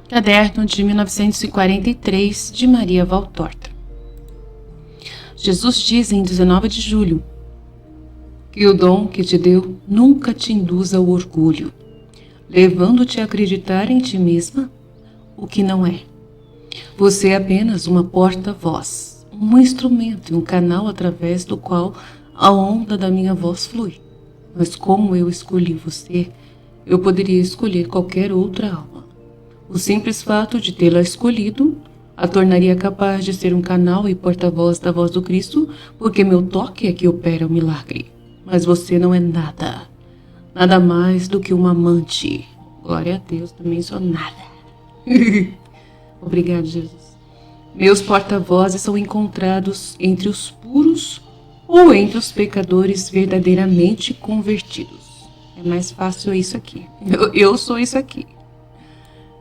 Caderno de 1943, de Maria Valtorta. Jesus diz em 19 de julho que o dom que te deu nunca te induza ao orgulho, levando-te a acreditar em ti mesma o que não é. Você é apenas uma porta-voz, um instrumento e um canal através do qual a onda da minha voz flui. Mas como eu escolhi você, eu poderia escolher qualquer outra alma. O simples fato de tê-la escolhido a tornaria capaz de ser um canal e porta-voz da voz do Cristo, porque meu toque é que opera o milagre. Mas você não é nada. Nada mais do que uma amante. Glória a Deus, também sou nada. Obrigado, Jesus. Meus porta-vozes são encontrados entre os puros ou entre os pecadores verdadeiramente convertidos. É mais fácil isso aqui. Eu sou isso aqui.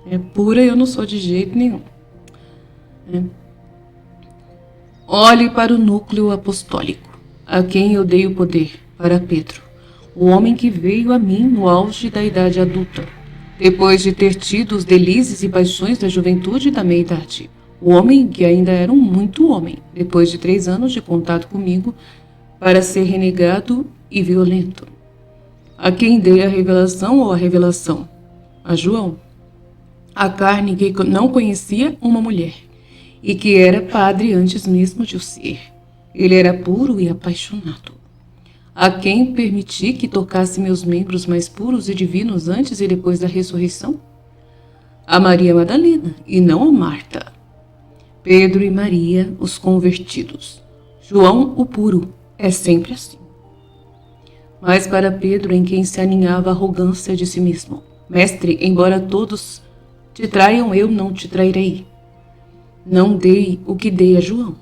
É pura, eu não sou de jeito nenhum. Olhe para o núcleo apostólico, a quem eu dei o poder, para Pedro, o homem que veio a mim no auge da idade adulta, depois de ter tido os delícias e paixões da juventude e da meia-idade. O homem que ainda era muito homem, depois de 3 anos de contato comigo, para ser renegado e violento. A quem dei a revelação ou a revelação? A João. A carne que não conhecia uma mulher, e que era padre antes mesmo de o ser. Ele era puro e apaixonado. A quem permiti que tocasse meus membros mais puros e divinos antes e depois da ressurreição? A Maria Madalena, e não a Marta. Pedro e Maria, os convertidos. João, o puro, é sempre assim. Mas para Pedro, em quem se aninhava a arrogância de si mesmo. Mestre, embora todos te traiam, eu não te trairei. Não dei o que dei a João.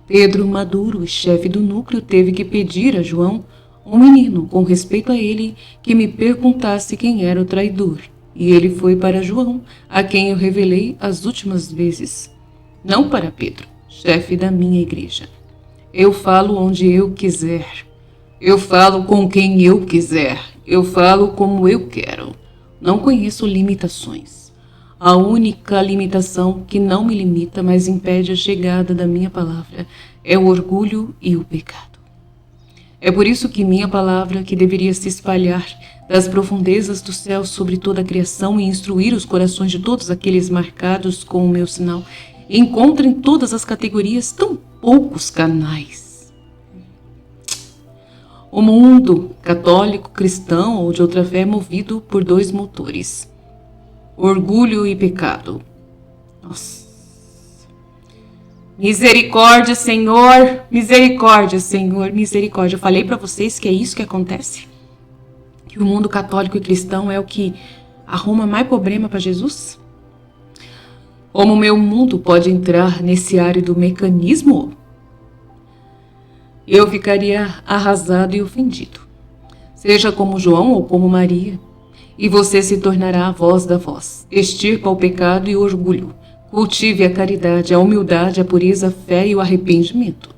Pedro, maduro e chefe do núcleo, teve que pedir a João, um menino, com respeito a ele, que me perguntasse quem era o traidor. E ele foi para João, a quem eu revelei as últimas vezes. Não para Pedro, chefe da minha igreja. Eu falo onde eu quiser. Eu falo com quem eu quiser. Eu falo como eu quero. Não conheço limitações. A única limitação que não me limita, mas impede a chegada da minha palavra, é o orgulho e o pecado. É por isso que minha palavra, que deveria se espalhar das profundezas do céu sobre toda a criação e instruir os corações de todos aqueles marcados com o meu sinal, encontra em todas as categorias tão poucos canais. O mundo católico, cristão ou de outra fé é movido por 2 motores: orgulho e pecado. Nossa. Misericórdia, Senhor. Misericórdia, Senhor. Misericórdia. Eu falei para vocês que é isso que acontece? Que o mundo católico e cristão é o que arruma mais problema para Jesus? Como o meu mundo pode entrar nesse árido mecanismo? Eu ficaria arrasado e ofendido. Seja como João ou como Maria. E você se tornará a voz da voz. Extirpa o pecado e o orgulho. Cultive a caridade, a humildade, a pureza, a fé e o arrependimento.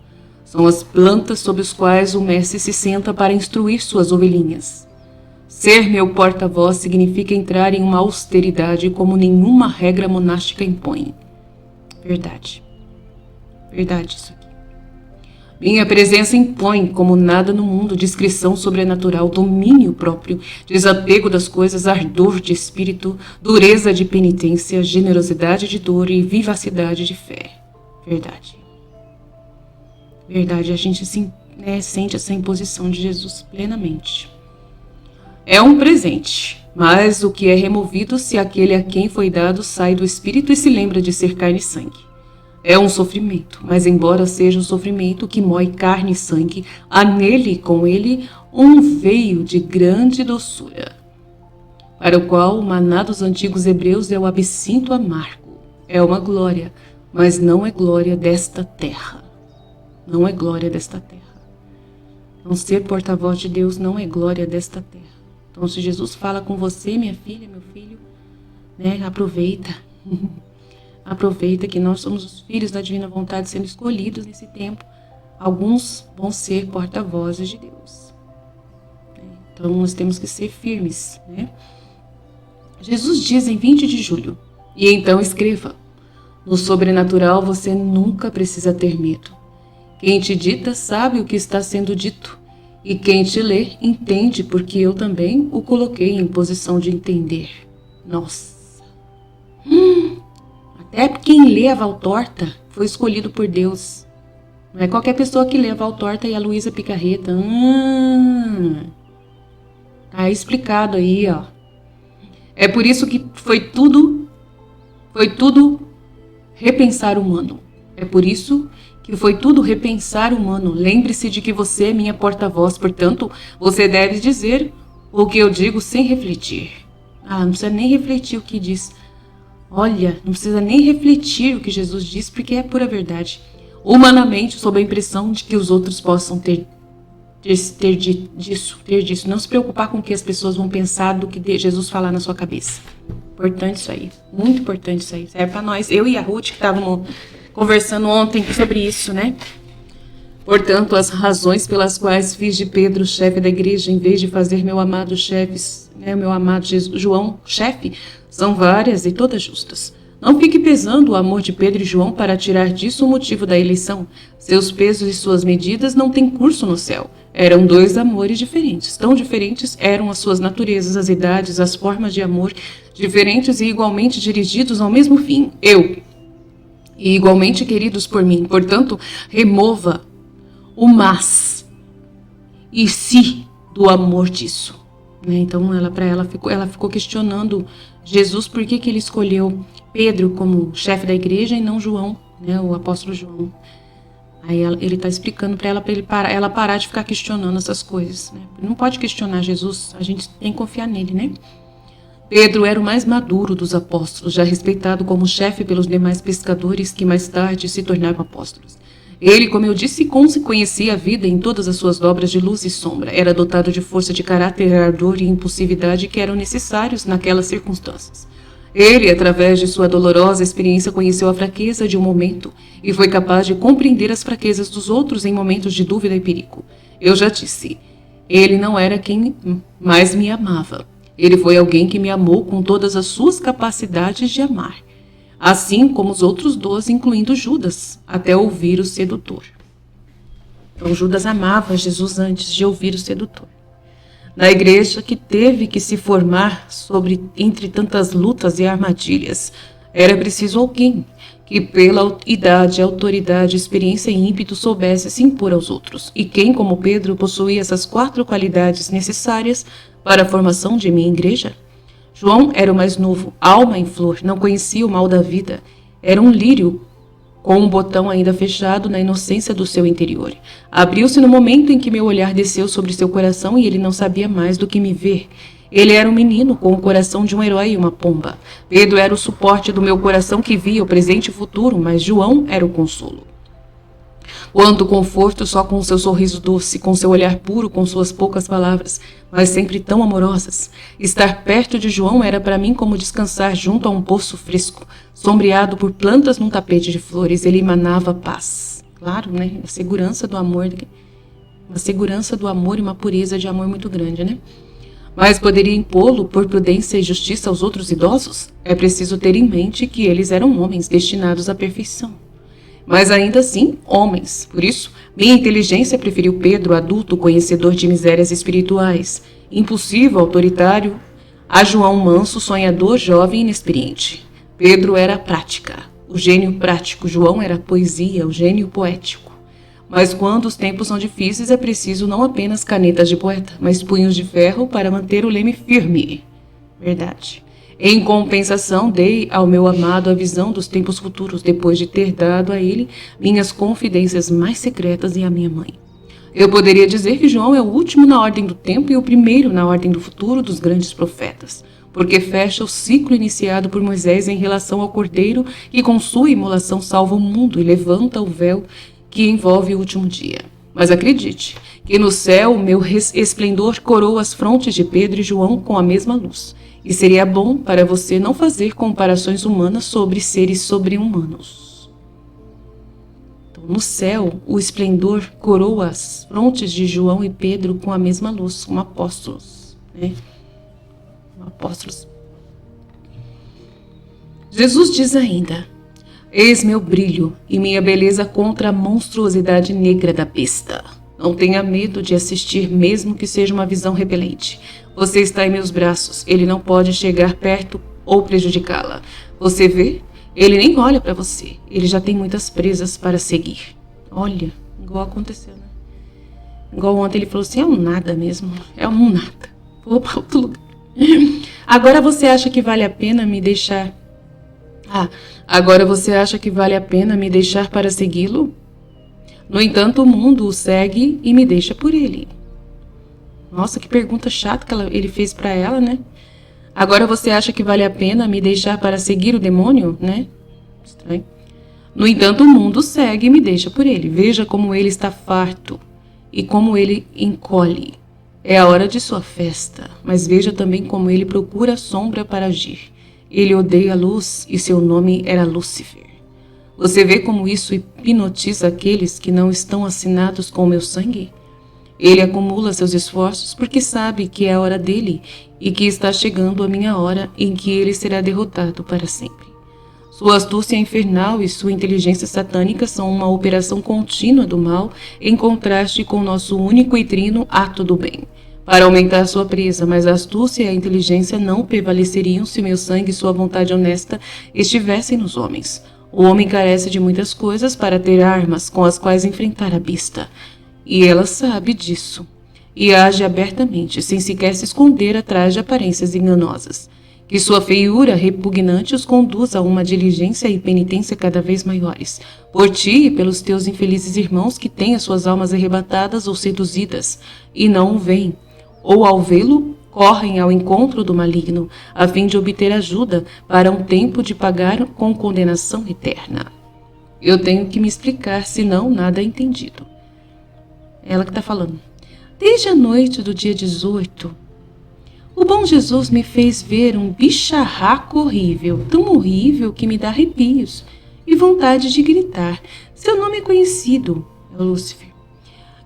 São as plantas sob as quais o mestre se senta para instruir suas ovelhinhas. Ser meu porta-voz significa entrar em uma austeridade como nenhuma regra monástica impõe. Verdade. Verdade isso aqui. Minha presença impõe, como nada no mundo, discrição sobrenatural, domínio próprio, desapego das coisas, ardor de espírito, dureza de penitência, generosidade de dor e vivacidade de fé. Verdade. Verdade, a gente sente essa imposição de Jesus plenamente. É um presente, mas o que é removido se aquele a quem foi dado sai do espírito e se lembra de ser carne e sangue. É um sofrimento, mas embora seja um sofrimento que moe carne e sangue, há nele, com ele, um veio de grande doçura, para o qual o maná dos antigos hebreus é o absinto amargo. É uma glória, mas não é glória desta terra. Não é glória desta terra. Não ser porta-voz de Deus não é glória desta terra. Então, se Jesus fala com você, minha filha, meu filho, aproveita. Aproveita que nós somos os filhos da divina vontade sendo escolhidos nesse tempo. Alguns vão ser porta-vozes de Deus. Então nós temos que ser firmes. Jesus diz em 20 de julho E então escreva: no sobrenatural você nunca precisa ter medo. Quem te dita sabe o que está sendo dito, e quem te lê entende, porque eu também o coloquei em posição de entender. Nossa! Até quem lê a Valtorta foi escolhido por Deus. Não é qualquer pessoa que lê a Valtorta e a Luísa Picarreta. Tá explicado aí, ó. É por isso que foi tudo repensar humano. É por isso que foi tudo repensar humano. Lembre-se de que você é minha porta-voz, portanto, você deve dizer o que eu digo sem refletir. Não precisa nem refletir o que diz. Olha, não precisa nem refletir o que Jesus diz, porque é pura verdade. Humanamente, sob a impressão de que os outros possam ter disso. Não se preocupar com o que as pessoas vão pensar do que Jesus falar na sua cabeça. Importante isso aí. Muito importante isso aí. Serve pra nós. Eu e a Ruth que estávamos conversando ontem sobre isso, né? Portanto, as razões pelas quais fiz de Pedro chefe da igreja, em vez de fazer meu amado João chefe, são várias e todas justas. Não fique pesando o amor de Pedro e João para tirar disso o motivo da eleição. Seus pesos e suas medidas não têm curso no céu. Eram dois amores diferentes. Tão diferentes eram as suas naturezas, as idades, as formas de amor, diferentes e igualmente dirigidos ao mesmo fim. E igualmente queridos por mim. Portanto, remova o mas e se do amor disso. Então, ela ficou questionando Jesus por que ele escolheu Pedro como chefe da igreja e não João, o apóstolo João. Aí ele está explicando para ela parar de ficar questionando essas coisas. Não pode questionar Jesus, a gente tem que confiar nele, né? Pedro era o mais maduro dos apóstolos, já respeitado como chefe pelos demais pescadores que mais tarde se tornaram apóstolos. Ele, como eu disse, conhecia a vida em todas as suas dobras de luz e sombra. Era dotado de força de caráter, ardor e impulsividade que eram necessários naquelas circunstâncias. Ele, através de sua dolorosa experiência, conheceu a fraqueza de um momento e foi capaz de compreender as fraquezas dos outros em momentos de dúvida e perigo. Eu já disse, ele não era quem mais me amava. Ele foi alguém que me amou com todas as suas capacidades de amar. Assim como os outros 12, incluindo Judas, até ouvir o sedutor. Então Judas amava Jesus antes de ouvir o sedutor. Na igreja que teve que se formar entre tantas lutas e armadilhas, era preciso alguém que pela idade, autoridade, experiência e ímpeto soubesse se impor aos outros. E quem, como Pedro, possuía essas 4 qualidades necessárias para a formação de minha igreja? João era o mais novo, alma em flor, não conhecia o mal da vida. Era um lírio com um botão ainda fechado na inocência do seu interior. Abriu-se no momento em que meu olhar desceu sobre seu coração e ele não sabia mais do que me ver. Ele era um menino com o coração de um herói e uma pomba. Pedro era o suporte do meu coração que via o presente e o futuro, mas João era o consolo. Quanto conforto só com seu sorriso doce, com seu olhar puro, com suas poucas palavras, mas sempre tão amorosas. Estar perto de João era para mim como descansar junto a um poço fresco, sombreado por plantas num tapete de flores. Ele emanava paz. Claro, né? A segurança do amor, uma segurança do amor e uma pureza de amor muito grande, né? Mas poderia impô-lo por prudência e justiça aos outros idosos? É preciso ter em mente que eles eram homens destinados à perfeição. Mas ainda assim, homens. Por isso, minha inteligência preferiu Pedro, adulto, conhecedor de misérias espirituais, impulsivo, autoritário, a João manso, sonhador, jovem e inexperiente. Pedro era a prática, o gênio prático. João era a poesia, o gênio poético. Mas quando os tempos são difíceis, é preciso não apenas canetas de poeta, mas punhos de ferro para manter o leme firme. Verdade. Em compensação, dei ao meu amado a visão dos tempos futuros, depois de ter dado a ele minhas confidências mais secretas e a minha mãe. Eu poderia dizer que João é o último na ordem do tempo e o primeiro na ordem do futuro dos grandes profetas, porque fecha o ciclo iniciado por Moisés em relação ao Cordeiro que com sua imolação salva o mundo e levanta o véu que envolve o último dia. Mas acredite que no céu o meu esplendor coroa as frontes de Pedro e João com a mesma luz. E seria bom para você não fazer comparações humanas sobre seres sobre-humanos. Então, no céu, o esplendor coroa as frontes de João e Pedro com a mesma luz, como apóstolos, né? Como apóstolos. Jesus diz ainda: eis meu brilho e minha beleza contra a monstruosidade negra da besta. Não tenha medo de assistir, mesmo que seja uma visão repelente. Você está em meus braços, ele não pode chegar perto ou prejudicá-la. Você vê? Ele nem olha para você, ele já tem muitas presas para seguir. Olha, igual aconteceu, né? Igual ontem ele falou assim, é um nada mesmo, é um nada. Vou para outro lugar. Agora você acha que vale a pena me deixar... agora você acha que vale a pena me deixar para segui-lo? No entanto, o mundo o segue e me deixa por ele. Nossa, que pergunta chata que ele fez para ela, né? Agora você acha que vale a pena me deixar para seguir o demônio, né? Estranho. No entanto, o mundo segue e me deixa por ele. Veja como ele está farto e como ele encolhe. É a hora de sua festa, mas veja também como ele procura a sombra para agir. Ele odeia a luz e seu nome era Lúcifer. Você vê como isso hipnotiza aqueles que não estão assinados com o meu sangue? Ele acumula seus esforços porque sabe que é a hora dele e que está chegando a minha hora em que ele será derrotado para sempre. Sua astúcia infernal e sua inteligência satânica são uma operação contínua do mal em contraste com nosso único e trino ato do bem, para aumentar sua presa, mas a astúcia e a inteligência não prevaleceriam se meu sangue e sua vontade honesta estivessem nos homens. O homem carece de muitas coisas para ter armas com as quais enfrentar a besta. E ela sabe disso. E age abertamente, sem sequer se esconder atrás de aparências enganosas. Que sua feiura repugnante os conduz a uma diligência e penitência cada vez maiores. Por ti e pelos teus infelizes irmãos que têm as suas almas arrebatadas ou seduzidas, e não o veem. Ou ao vê-lo, correm ao encontro do maligno, a fim de obter ajuda para um tempo de pagar com condenação eterna. Eu tenho que me explicar, senão nada é entendido. Ela que está falando. Desde a noite do dia 18, o bom Jesus me fez ver um bicharraco horrível, tão horrível que me dá arrepios e vontade de gritar. Seu nome é conhecido, é o Lúcifer.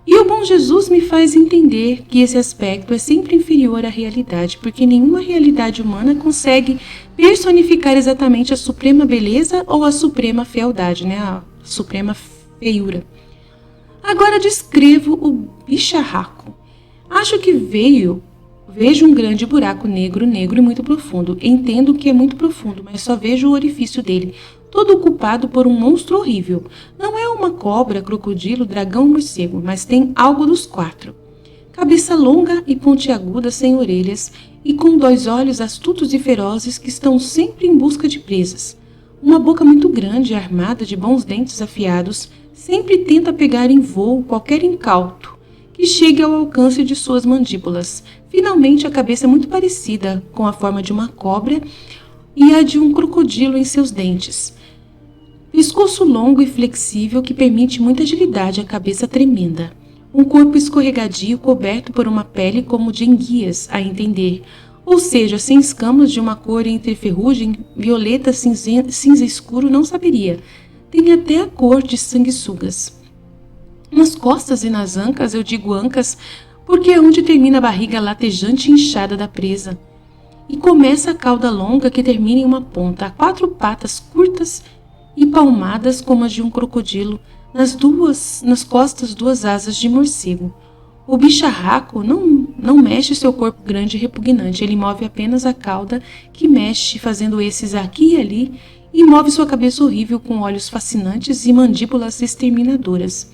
E o bom Jesus me faz entender que esse aspecto é sempre inferior à realidade, porque nenhuma realidade humana consegue personificar exatamente a suprema beleza ou a suprema fealdade, né? A suprema feiura. Agora descrevo o bicharraco. Acho que vejo um grande buraco negro e muito profundo. Entendo que é muito profundo, mas só vejo o orifício dele, todo ocupado por um monstro horrível. Não é uma cobra, crocodilo, dragão ou morcego, mas tem algo dos quatro. Cabeça longa e pontiaguda, sem orelhas, e com 2 olhos astutos e ferozes que estão sempre em busca de presas. Uma boca muito grande, armada de bons dentes afiados, sempre tenta pegar em voo qualquer incauto que chegue ao alcance de suas mandíbulas. Finalmente, a cabeça é muito parecida com a forma de uma cobra e a de um crocodilo em seus dentes. Pescoço longo e flexível que permite muita agilidade à cabeça tremenda. Um corpo escorregadio coberto por uma pele como de enguias, a entender, ou seja, sem escamas de uma cor entre ferrugem, violeta, cinza escuro, não saberia. Tem até a cor de sanguessugas. Nas costas e nas ancas, eu digo ancas porque é onde termina a barriga latejante e inchada da presa. E começa a cauda longa que termina em uma ponta, 4 patas curtas e palmadas como as de um crocodilo, nas costas 2 asas de morcego. O bicharraco não mexe seu corpo grande e repugnante, ele move apenas a cauda que mexe, fazendo esses aqui e ali, e move sua cabeça horrível com olhos fascinantes e mandíbulas exterminadoras.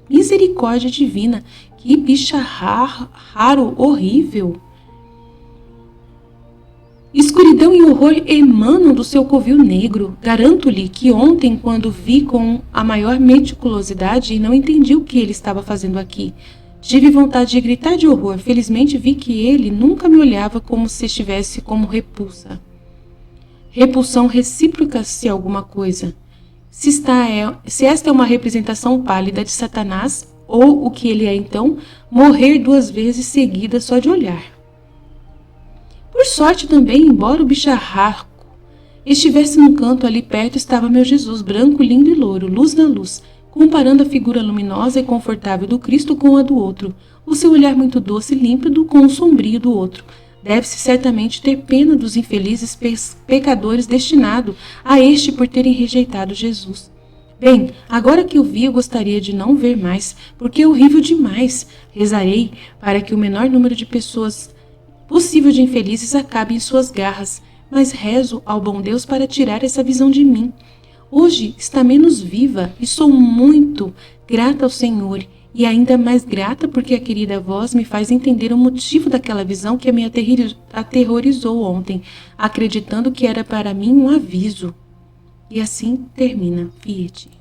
Misericórdia divina, que bicharraro horrível! Escuridão e horror emanam do seu covil negro. Garanto-lhe que ontem, quando vi com a maior meticulosidade, não entendi o que ele estava fazendo aqui. Tive vontade de gritar de horror. Felizmente vi que ele nunca me olhava como se estivesse como repulsa. Repulsão recíproca, se alguma coisa. Se esta é uma representação pálida de Satanás, ou o que ele é então, morrer 2 vezes seguidas só de olhar. Por sorte também, embora o bicharraco estivesse num canto ali perto, estava meu Jesus, branco, lindo e louro, luz na luz, comparando a figura luminosa e confortável do Cristo com a do outro, o seu olhar muito doce e límpido com o sombrio do outro. Deve-se certamente ter pena dos infelizes pecadores destinados a este por terem rejeitado Jesus. Bem, agora que o vi, eu gostaria de não ver mais, porque é horrível demais. Rezarei para que o menor número de pessoas possível de infelizes acabe em suas garras, mas rezo ao bom Deus para tirar essa visão de mim. Hoje está menos viva e sou muito grata ao Senhor, e ainda mais grata porque a querida voz me faz entender o motivo daquela visão que me aterrorizou ontem, acreditando que era para mim um aviso. E assim termina Fiat.